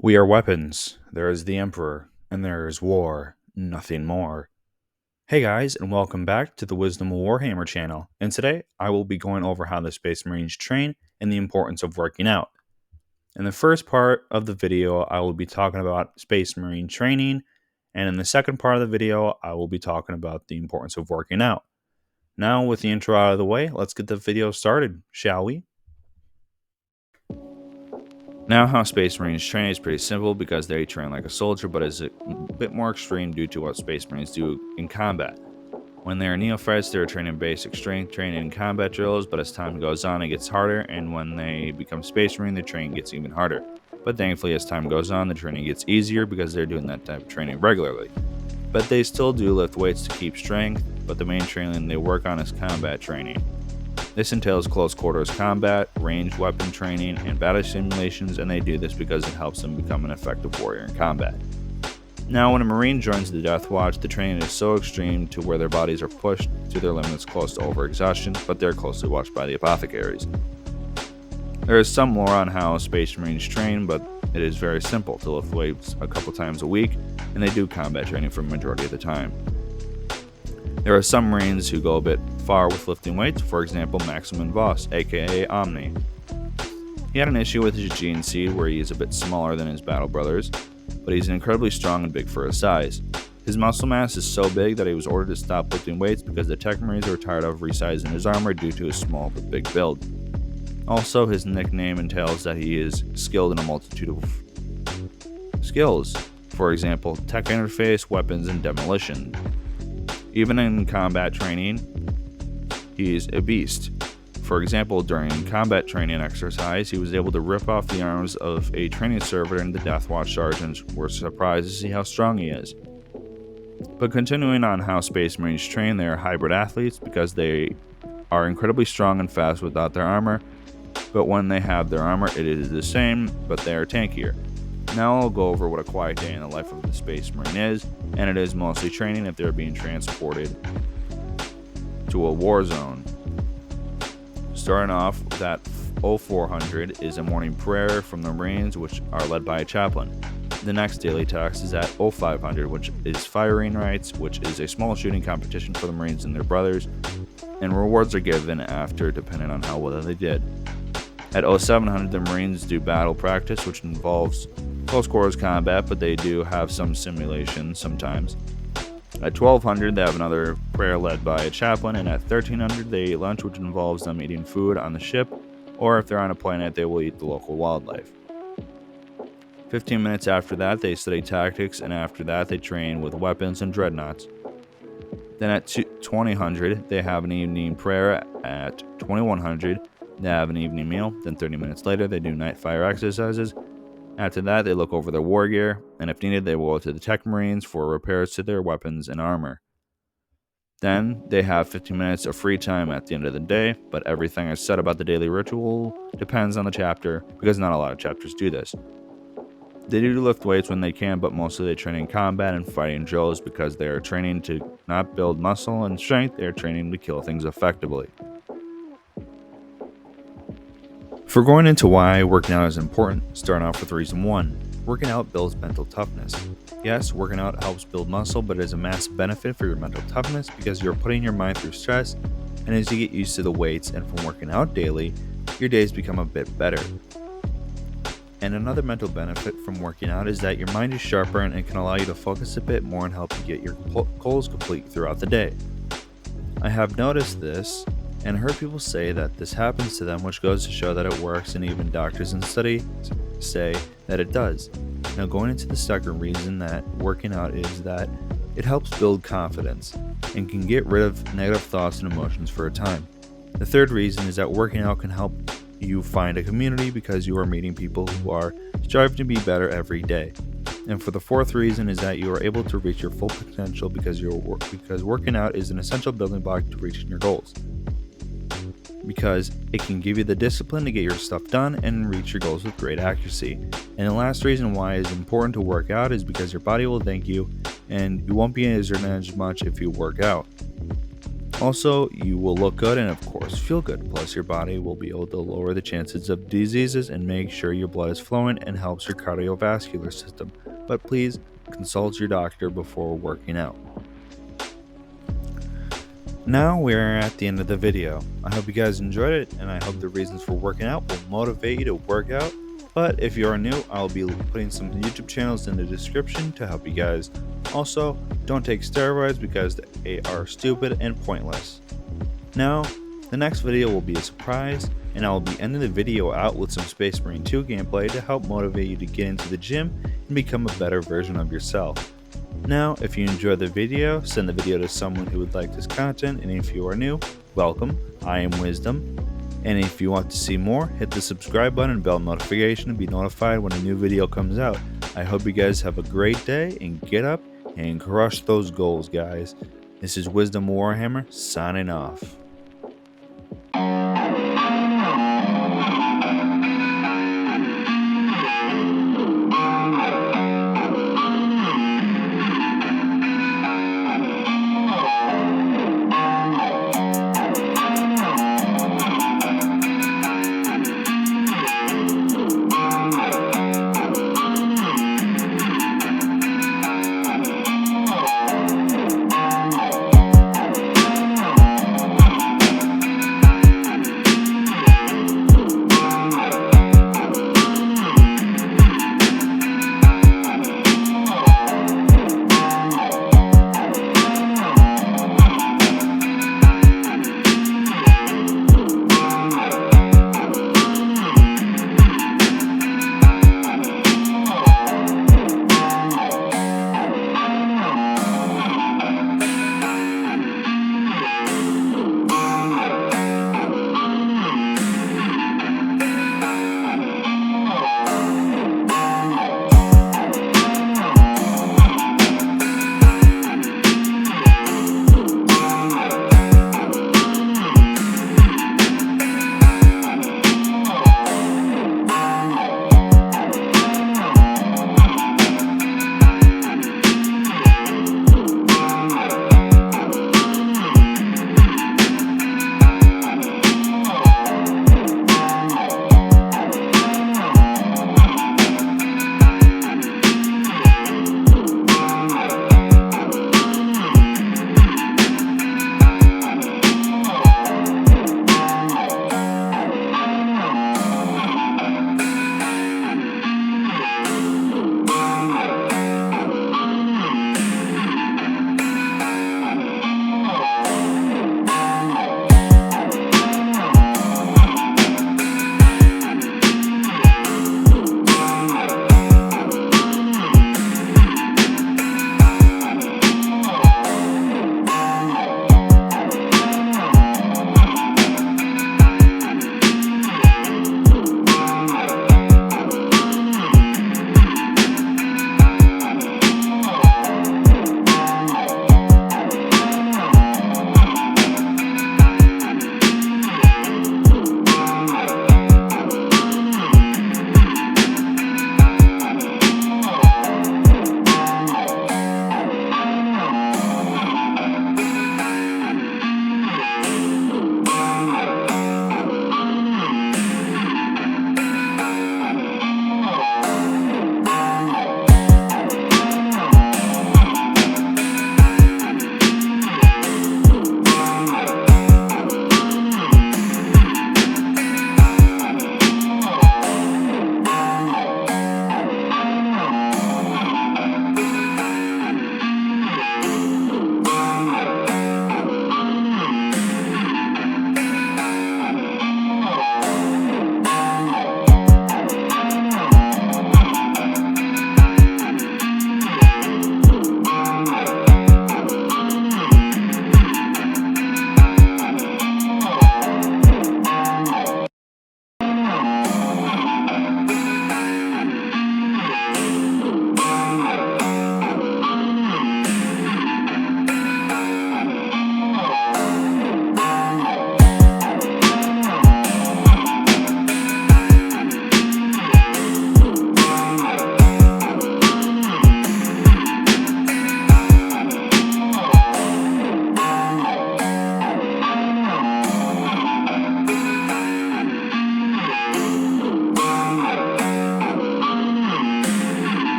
We are weapons. There is the Emperor, and there is war, nothing more. Hey guys, and welcome back to the Wisdom of Warhammer channel. And today I will be going over how the Space Marines train and the importance of working out. In the first part of the video, I will be talking about Space Marine training, and in the second part of the video, I will be talking about the importance of working out. Now, with the intro out of the way, let's get the video started, shall we? Now, how Space Marines train is pretty simple because they train like a soldier, but is a bit more extreme due to what Space Marines do in combat. When they are neophytes, they are training basic strength training and combat drills, but as time goes on, it gets harder, and when they become Space Marine, the training gets even harder. But thankfully, as time goes on, the training gets easier because they're doing that type of training regularly. But they still do lift weights to keep strength, but the main training they work on is combat training. This entails close quarters combat, ranged weapon training, and battle simulations, and they do this because it helps them become an effective warrior in combat. Now, when a Marine joins the Death Watch, the training is so extreme to where their bodies are pushed to their limits close to overexhaustion, but they're closely watched by the apothecaries. There is some lore on how Space Marines train, but it is very simple to lift weights a couple times a week, and they do combat training for the majority of the time. There are some Marines who go a bit far with lifting weights, for example Maximin Voss, aka Omni. He had an issue with his GNC where he is a bit smaller than his battle brothers, but he's incredibly strong and big for his size. His muscle mass is so big that he was ordered to stop lifting weights because the Tech Marines were tired of resizing his armor due to his small but big build. Also, his nickname entails that he is skilled in a multitude of skills, for example tech interface, weapons, and demolition. Even in combat training, he's a beast. For example, during combat training exercise, he was able to rip off the arms of a training servitor, and the Death Watch sergeants were surprised to see how strong he is. But continuing on how Space Marines train, they are hybrid athletes because they are incredibly strong and fast without their armor, but when they have their armor, it is the same, but they are tankier. Now I'll go over what a quiet day in the life of the Space Marine is, and it is mostly training if they're being transported to a war zone. Starting off with that 0400 is a morning prayer from the Marines, which are led by a chaplain. The next daily task is at 0500, which is firing rights, which is a small shooting competition for the Marines and their brothers, and rewards are given after depending on how well they did. At 0700, the Marines do battle practice, which involves close quarters combat, but they do have some simulation sometimes. At 1200, they have another prayer led by a chaplain, and at 1300, they eat lunch, which involves them eating food on the ship, or if they're on a planet, they will eat the local wildlife. 15 minutes after that, they study tactics, and after that, they train with weapons and dreadnoughts. Then at 2000, they have an evening prayer. At 2100, they have an evening meal. Then 30 minutes later, they do night fire exercises. After that, they look over their war gear, and if needed, they will go to the Tech Marines for repairs to their weapons and armor. Then, they have 15 minutes of free time at the end of the day, but everything I said about the daily ritual depends on the chapter, because not a lot of chapters do this. They do lift weights when they can, but mostly they train in combat and fighting drills because they are training to not build muscle and strength, they are training to kill things effectively. For going into why working out is important, start off with reason 1. Working out builds mental toughness. Yes, working out helps build muscle, but it is a massive benefit for your mental toughness because you're putting your mind through stress, and as you get used to the weights and from working out daily, your days become a bit better. And another mental benefit from working out is that your mind is sharper and it can allow you to focus a bit more and help you get your goals complete throughout the day. I have noticed this and heard people say that this happens to them, which goes to show that it works, and even doctors and studies say that it does. Now, going into the second reason that working out is that it helps build confidence and can get rid of negative thoughts and emotions for a time. The third reason is that working out can help you find a community because you are meeting people who are striving to be better every day. And for the fourth reason is that you are able to reach your full potential because working out is an essential building block to reaching your goals. Because it can give you the discipline to get your stuff done and reach your goals with great accuracy. And the last reason why it is important to work out is because your body will thank you and you won't be injured as much if you work out. Also, you will look good and, of course, feel good. Plus, your body will be able to lower the chances of diseases and make sure your blood is flowing and helps your cardiovascular system. But please consult your doctor before working out. Now we're at the end of the video. I hope you guys enjoyed it, and I hope the reasons for working out will motivate you to work out. But if you are new, I'll be putting some YouTube channels in the description to help you guys. Also, don't take steroids because they are stupid and pointless. Now, the next video will be a surprise, and I will be ending the video out with some Space Marine 2 gameplay to help motivate you to get into the gym and become a better version of yourself. Now, if you enjoyed the video, send the video to someone who would like this content, and if you are new, welcome. I am Wisdom. And if you want to see more, hit the subscribe button and bell notification to be notified when a new video comes out. I hope you guys have a great day and get up and crush those goals, guys. This is Wisdom of Warhammer signing off.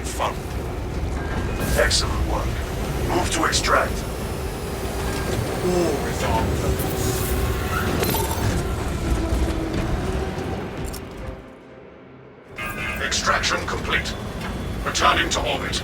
confirmed. Excellent work. Move to extract. War is our purpose. Extraction complete. Returning to orbit.